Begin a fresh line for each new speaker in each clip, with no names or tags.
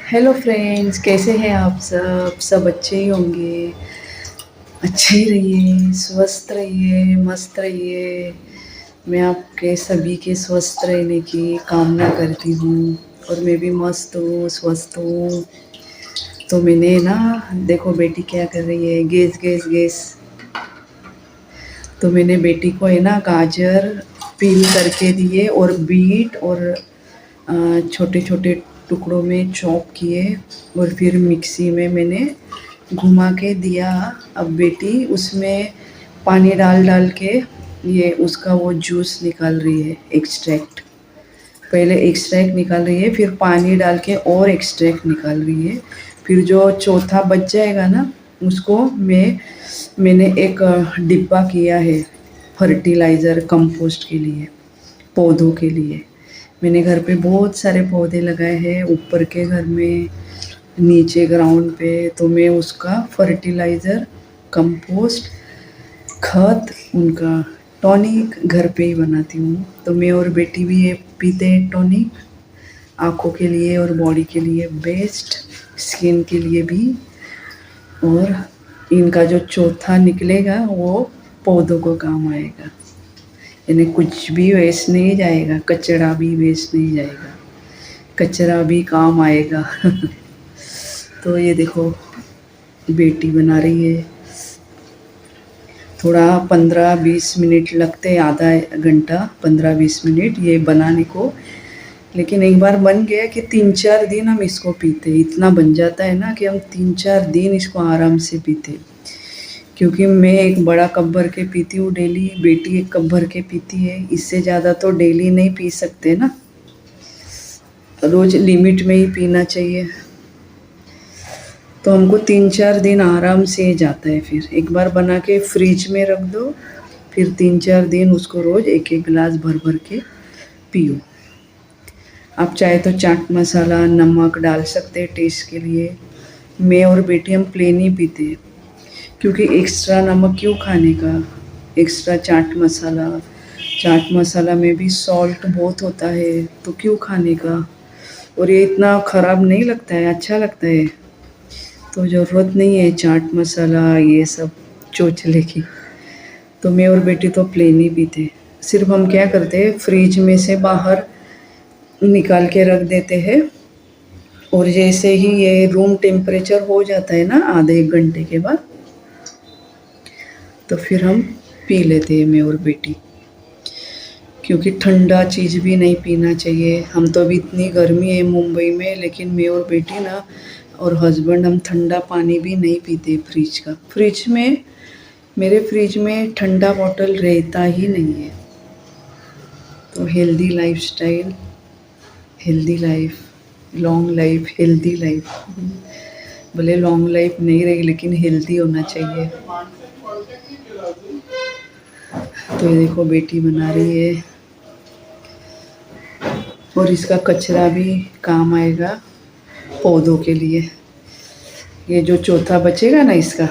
Hello friends, कैसे हैं आप सब? सब अच्छे ही होंगे। अच्छे ही रहिए, स्वस्थ रहिए, मस्त रहिए। मैं आपके सभी के स्वस्थ रहने की कामना करती हूँ और मैं भी मस्त हूँ, स्वस्थ हूँ। तो मैंने ना, देखो बेटी क्या कर रही है, गेस गेस गेस। तो मैंने बेटी को है ना गाजर पील करके दिए और बीट और छोटे छोटे टुकड़ों में चॉप किए और फिर मिक्सी में मैंने घुमा के दिया। अब बेटी उसमें पानी डाल डाल के ये उसका वो जूस निकाल रही है, एक्सट्रैक्ट। पहले एक्सट्रैक्ट निकाल रही है, फिर पानी डाल के और एक्सट्रैक्ट निकाल रही है। फिर जो चौथा बच जाएगा ना, उसको मैंने एक डिब्बा किया है फर्टिलाइज़र कंपोस्ट के लिए, पौधों के लिए। मैंने घर पे बहुत सारे पौधे लगाए हैं, ऊपर के घर में, नीचे ग्राउंड पे। तो मैं उसका फर्टिलाइज़र, कंपोस्ट, खत, उनका टॉनिक घर पे ही बनाती हूँ। तो मैं और बेटी भी ये पीते हैं टॉनिक, आँखों के लिए और बॉडी के लिए बेस्ट, स्किन के लिए भी। और इनका जो चौथा निकलेगा वो पौधों को काम आएगा। इन्हें कुछ भी वेस्ट नहीं जाएगा, कचरा भी वेस्ट नहीं जाएगा, कचरा भी काम आएगा। तो ये देखो बेटी बना रही है। थोड़ा 15-20 मिनट लगते हैं, आधा घंटा 15-20 मिनट ये बनाने को। लेकिन एक बार बन गया कि 3-4 दिन हम इसको पीते, इतना बन जाता है ना कि हम 3-4 दिन इसको आराम से पीते। क्योंकि मैं एक बड़ा कप भर के पीती हूँ डेली, बेटी एक कप भर के पीती है। इससे ज़्यादा तो डेली नहीं पी सकते ना, रोज़ लिमिट में ही पीना चाहिए। तो हमको 3-4 दिन आराम से जाता है। फिर एक बार बना के फ्रिज में रख दो, फिर 3-4 दिन उसको रोज़ एक एक गिलास भर भर के पियो। आप चाहे तो चाट मसाला, नमक डाल सकते हैं टेस्ट के लिए। मैं और बेटी हम प्लेन ही पीते हैं, क्योंकि एक्स्ट्रा नमक क्यों खाने का, एक्स्ट्रा चाट मसाला में भी सॉल्ट बहुत होता है, तो क्यों खाने का। और ये इतना ख़राब नहीं लगता है, अच्छा लगता है। तो ज़रूरत नहीं है चाट मसाला ये सब चोचले की। तो मैं और बेटी तो प्लेन ही पीते। सिर्फ हम क्या करते हैं, फ्रिज में से बाहर निकाल के रख देते हैं, और जैसे ही ये रूम टेम्परेचर हो जाता है ना आधे 1 घंटे के बाद, तो फिर हम पी लेते हैं मैं और बेटी। क्योंकि ठंडा चीज़ भी नहीं पीना चाहिए। हम तो अभी इतनी गर्मी है मुंबई में, लेकिन मैं और बेटी ना और हस्बैंड हम ठंडा पानी भी नहीं पीते फ्रिज का। मेरे फ्रिज में ठंडा बॉटल रहता ही नहीं है। तो healthy lifestyle, healthy life, long life, healthy life. भले लॉन्ग लाइफ नहीं रही, लेकिन हेल्दी होना चाहिए। तो ये देखो बेटी बना रही है, और इसका कचरा भी काम आएगा पौधों के लिए। ये जो चौथा बचेगा ना इसका,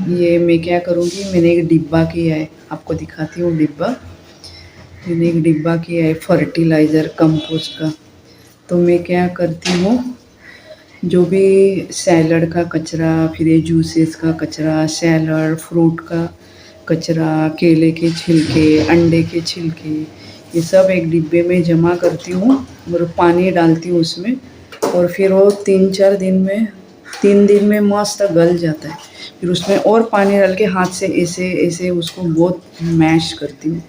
ये मैं क्या करूँगी, मैंने एक डिब्बा किया है, आपको दिखाती हूँ डिब्बा। मैंने एक डिब्बा किया है फर्टिलाइज़र कंपोस्ट का। तो मैं क्या करती हूँ, जो भी सैलड का कचरा, फिर ये जूसेस का कचरा, सैलड फ्रूट का कचरा, केले के छिलके, अंडे के छिलके, ये सब एक डिब्बे में जमा करती हूँ और पानी डालती हूँ उसमें। और फिर वो 3 दिन में मस्त गल जाता है। फिर उसमें और पानी डाल के हाथ से ऐसे ऐसे उसको बहुत मैश करती हूँ।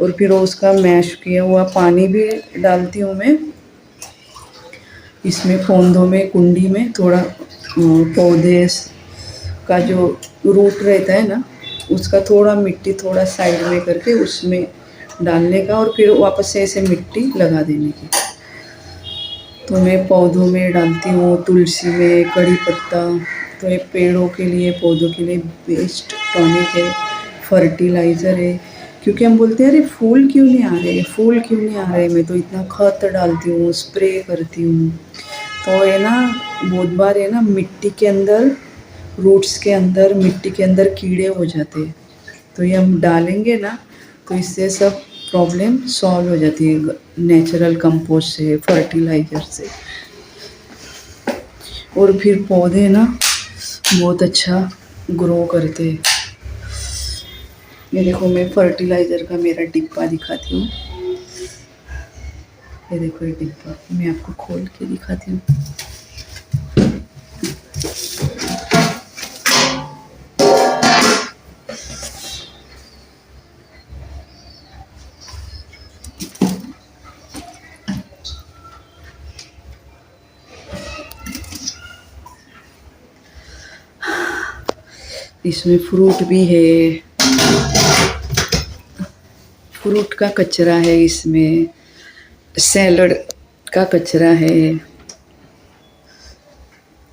और फिर वो उसका मैश किया हुआ पानी भी डालती हूँ मैं इसमें, पौधों में, कुंडी में थोड़ा पौधे का जो रूट रहता है ना, उसका थोड़ा मिट्टी थोड़ा साइड में करके उसमें डालने का, और फिर वापस से ऐसे मिट्टी लगा देने की। तो मैं पौधों में डालती हूँ, तुलसी में, कड़ी पत्ता। तो ये पेड़ों के लिए, पौधों के लिए बेस्ट टॉनिक है, फर्टिलाइज़र है। क्योंकि हम बोलते हैं अरे फूल क्यों नहीं आ रहे, फूल क्यों नहीं आ रहे, मैं तो इतना खत डालती हूँ, स्प्रे करती हूँ। तो ये ना बहुत बार है ना मिट्टी के अंदर, रूट्स के अंदर, मिट्टी के अंदर कीड़े हो जाते हैं। तो ये हम डालेंगे ना, तो इससे सब प्रॉब्लम सॉल्व हो जाती है नेचुरल कंपोस्ट से, फर्टिलाइज़र से। और फिर पौधे ना बहुत अच्छा ग्रो करते हैं। ये देखो, मैं फर्टिलाइज़र का मेरा डिब्बा दिखाती हूँ। ये देखो ये डिब्बा, मैं आपको खोल के दिखाती हूँ। इसमें फ्रूट भी है, फ्रूट का कचरा है, इसमें सैलड का कचरा है,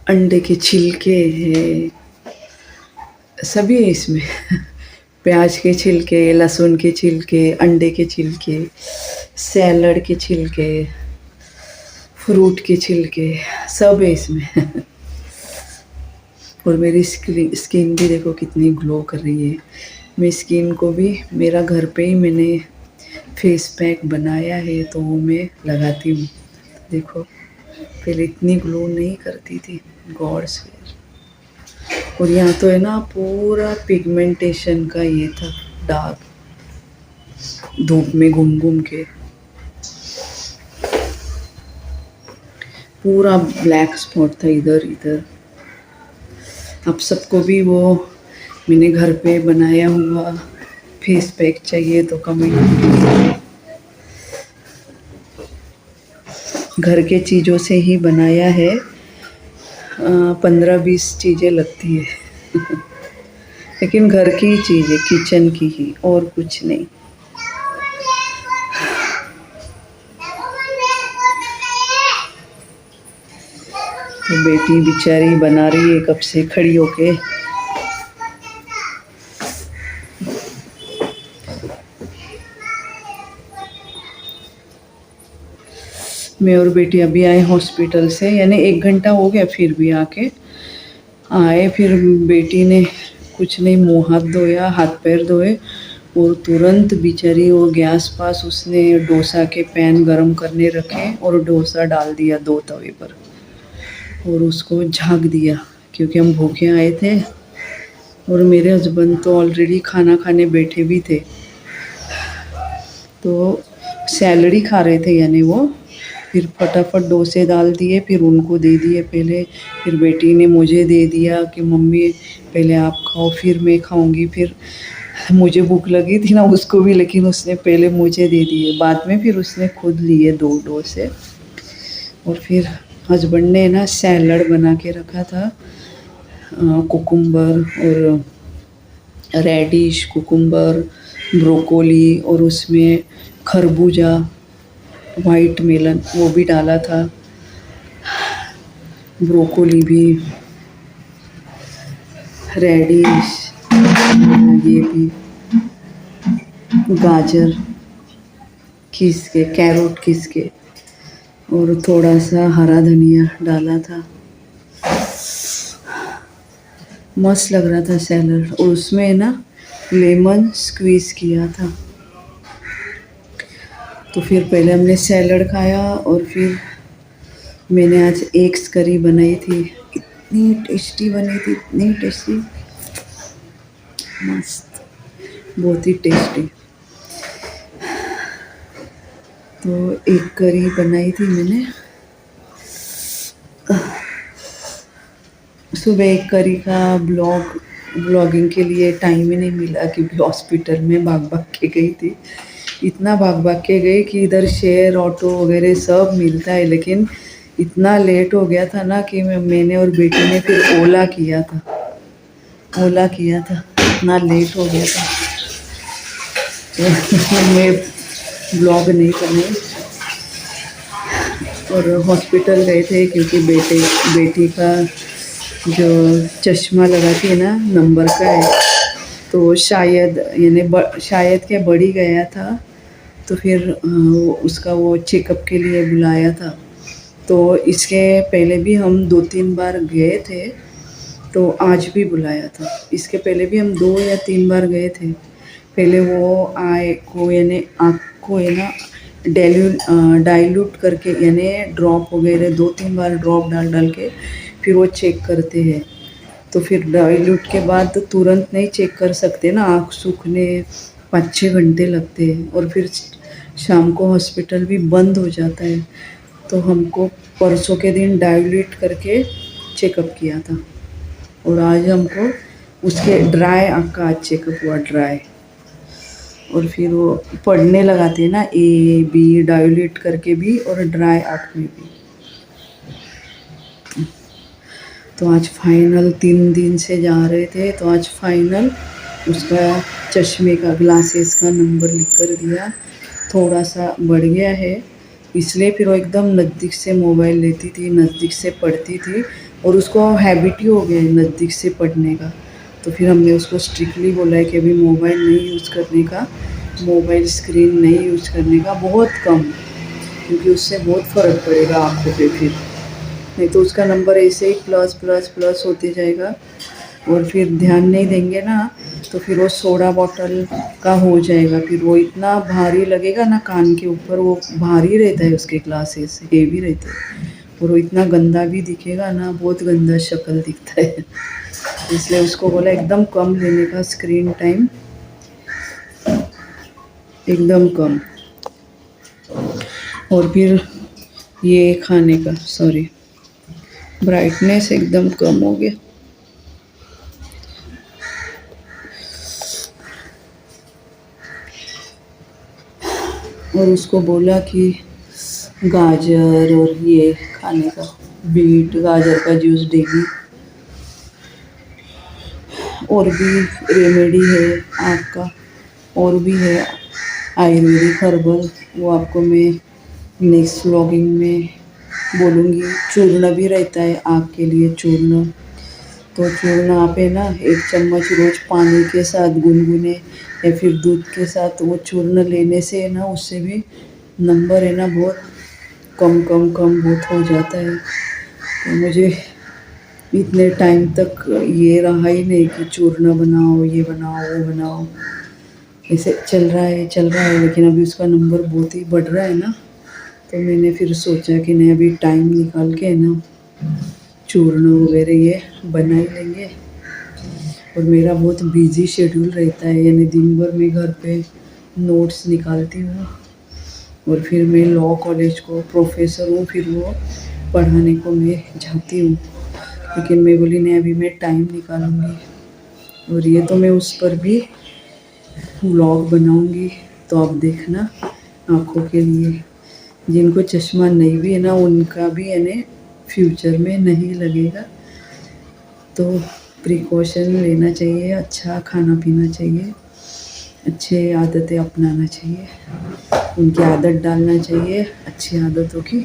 अंडे के छिलके है, सभी है इसमें। प्याज के छिलके, लहसुन के छिलके, अंडे के छिलके, सैलड के छिलके, फ्रूट के छिलके, सब है इसमें। और मेरी स्किन भी देखो कितनी ग्लो कर रही है। मैं स्किन को भी मेरा घर पे ही मैंने फेस पैक बनाया है, तो वो मैं लगाती हूँ। देखो, पहले इतनी ग्लो नहीं करती थी, गॉड्स फेयर। और यहाँ तो है ना पूरा पिगमेंटेशन का ये था, दाग, धूप में घूम घूम के पूरा ब्लैक स्पॉट था इधर इधर। आप सबको भी वो मैंने घर पे बनाया हुआ फेस पैक चाहिए तो कमेंट कीजिए। घर के चीज़ों से ही बनाया है, 15-20 चीज़ें लगती है। लेकिन घर की ही चीज़ है, किचन की ही, और कुछ नहीं। तो बेटी बेचारी बना रही है कब से खड़ी होके। मैं और बेटी अभी आए हॉस्पिटल से, यानी 1 घंटा हो गया, फिर भी आके आए। फिर बेटी ने कुछ नहीं, मुँह हाथ धोया, हाथ पैर धोए, और तुरंत बेचारी वो गैस पास उसने डोसा के पैन गरम करने रखे और डोसा डाल दिया 2 तवे पर, और उसको झाँक दिया, क्योंकि हम भूखे आए थे और मेरे हस्बैंड तो ऑलरेडी खाना खाने बैठे भी थे, तो सैलड ही खा रहे थे यानी वो। फिर फटाफट डोसे डाल दिए, फिर उनको दे दिए पहले, फिर बेटी ने मुझे दे दिया कि मम्मी पहले आप खाओ फिर मैं खाऊंगी। फिर मुझे भूख लगी थी ना उसको भी, लेकिन उसने पहले मुझे दे दिए, बाद में फिर उसने खुद लिए 2 डोसे। और फिर हस्बैंड ने ना सैलड बना के रखा था, कुकुम्बर और रेडिश, कुकुम्बर, ब्रोकोली, और उसमें खरबूजा, वाइट मेलन वो भी डाला था, ब्रोकोली भी, रेडिश, ये भी गाजर घिस के, कैरोट घिस के, और थोड़ा सा हरा धनिया डाला था। मस्त लग रहा था सैलड, और उसमें ना लेमन स्क्वीज़ किया था। तो फिर पहले हमने सैलड खाया, और फिर मैंने आज एग्स करी बनाई थी, इतनी टेस्टी बनी थी, इतनी टेस्टी, मस्त, बहुत ही टेस्टी। तो एग करी बनाई थी मैंने। सुबह एग करी का ब्लॉगिंग के लिए टाइम ही नहीं मिला, क्योंकि हॉस्पिटल में भाग भाग के गई थी। इतना भाग भाग के गई कि इधर शेयर ऑटो वगैरह सब मिलता है, लेकिन इतना लेट हो गया था ना कि मैंने और बेटी ने फिर ओला किया था, इतना लेट हो गया था। तो मैं ब्लॉग नहीं करने, और हॉस्पिटल गए थे क्योंकि बेटी का जो चश्मा लगाती है ना, नंबर का है, तो शायद शायद क्या बढ़ ही गया था, तो फिर उसका वो चेकअप के लिए बुलाया था। तो इसके पहले भी हम 2-3 बार गए थे, तो आज भी बुलाया था। इसके पहले भी हम 2 या 3 बार गए थे। पहले वो आँख को है ना डाइल्यूट करके, यानी ड्रॉप वगैरह 2-3 बार ड्रॉप डाल डाल के फिर वो चेक करते हैं। तो फिर डाइल्यूट के बाद तो तुरंत नहीं चेक कर सकते ना, आँख सूखने 5-6 घंटे लगते हैं, और फिर शाम को हॉस्पिटल भी बंद हो जाता है। तो हमको परसों के दिन डाइल्यूट करके चेकअप किया था, और आज हमको उसके ड्राई आँख का आज चेकअप हुआ, ड्राई। और फिर वो पढ़ने लगाते हैं ना, A, B डाइल्यूट करके भी और ड्राई आँख में भी। तो आज फाइनल 3 दिन से जा रहे थे, तो आज फाइनल उसका चश्मे का, ग्लासेस का नंबर लिख कर दिया। थोड़ा सा बढ़ गया है, इसलिए फिर वो एकदम नज़दीक से मोबाइल लेती थी, नज़दीक से पढ़ती थी, और उसको हैबिट ही हो गया है नज़दीक से पढ़ने का। तो फिर हमने उसको स्ट्रिक्टली बोला है कि अभी मोबाइल नहीं यूज़ करने का, मोबाइल स्क्रीन नहीं यूज़ करने का, बहुत कम, क्योंकि उससे बहुत फ़र्क पड़ेगा आँखों पे फिर। नहीं तो उसका नंबर ऐसे ही प्लस प्लस प्लस होते जाएगा, और फिर ध्यान नहीं देंगे ना तो फिर वो सोडा बॉटल का हो जाएगा। फिर वो इतना भारी लगेगा ना कान के ऊपर, वो भारी रहता है, उसके ग्लासेस हेवी रहते हैं, और वो इतना गंदा भी दिखेगा ना, बहुत गंदा शक्ल दिखता है। इसलिए उसको बोला एकदम कम लेने का स्क्रीन टाइम, एकदम कम। और फिर ये खाने का, सॉरी, ब्राइटनेस एकदम कम हो गया। और उसको बोला कि गाजर और ये खाने का, बीट गाजर का जूस डेली। और भी रेमेडी है आँख का, और भी है आयुर्वेदिक हर्बल, वो आपको मैं नेक्स्ट व्लॉगिंग में बोलूँगी। चूर्ण भी रहता है आँख के लिए, चूर्ण। तो चूर्ण आप है ना 1 चम्मच रोज़ पानी के साथ गुनगुने या फिर दूध के साथ वो चूर्ण लेने से है ना, उससे भी नंबर है ना बहुत कम कम कम बहुत हो जाता है। तो मुझे इतने टाइम तक ये रहा ही नहीं कि चूर्ण बनाओ, ये बनाओ, वो बनाओ, ऐसे चल रहा है, लेकिन अभी उसका नंबर बहुत ही बढ़ रहा है ना। तो मैंने फिर सोचा कि नहीं, अभी टाइम निकाल के ना चूर्ण वगैरह ये बना ही लेंगे। और मेरा बहुत बिजी शेड्यूल रहता है, यानी दिन भर मैं घर पे नोट्स निकालती हूँ, और फिर मैं लॉ कॉलेज को प्रोफेसर हूँ, फिर वो पढ़ाने को मैं जाती हूँ। लेकिन मैं बोली नहीं, अभी मैं टाइम निकालूँगी, और ये तो मैं उस पर भी व्लॉग बनाऊँगी, तो आप देखना। आँखों के लिए जिनको चश्मा नहीं भी है ना, उनका भी यानी फ्यूचर में नहीं लगेगा। तो प्रिकॉशन लेना चाहिए, अच्छा खाना पीना चाहिए, अच्छे आदतें अपनाना चाहिए, उनकी आदत डालना चाहिए अच्छी आदतों की।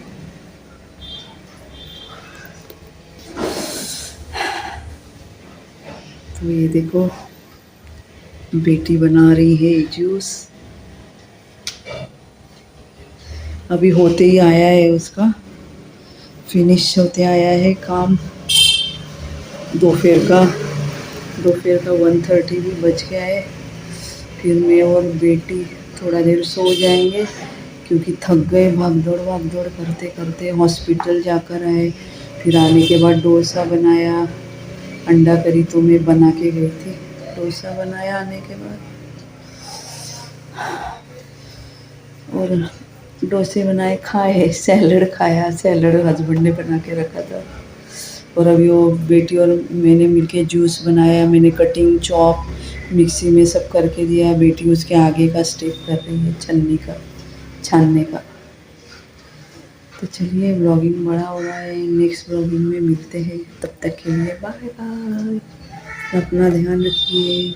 तो ये देखो, बेटी बना रही है जूस, अभी होते ही आया है, उसका फिनिश होते आया है काम। दोपहर का 1:30 भी बज गया है। फिर मैं और बेटी थोड़ा देर सो जाएंगे, क्योंकि थक गए भाग दौड़ करते करते। हॉस्पिटल जाकर आए, फिर आने के बाद डोसा बनाया, अंडा करी तो मैं बना के गई थी, डोसा बनाया आने के बाद, और डोसे बनाए, खाए, सैलड खाया, सैलड हस्बैंड ने बना के रखा था। और अभी वो बेटी और मैंने मिलके जूस बनाया, मैंने कटिंग चॉप मिक्सी में सब करके दिया, बेटी उसके आगे का स्टेप कर रही है, छानने का। तो चलिए, व्लॉगिंग बड़ा हो रहा है, नेक्स्ट व्लॉगिंग में मिलते हैं, तब तक के लिए बाय बाय, अपना ध्यान रखिए।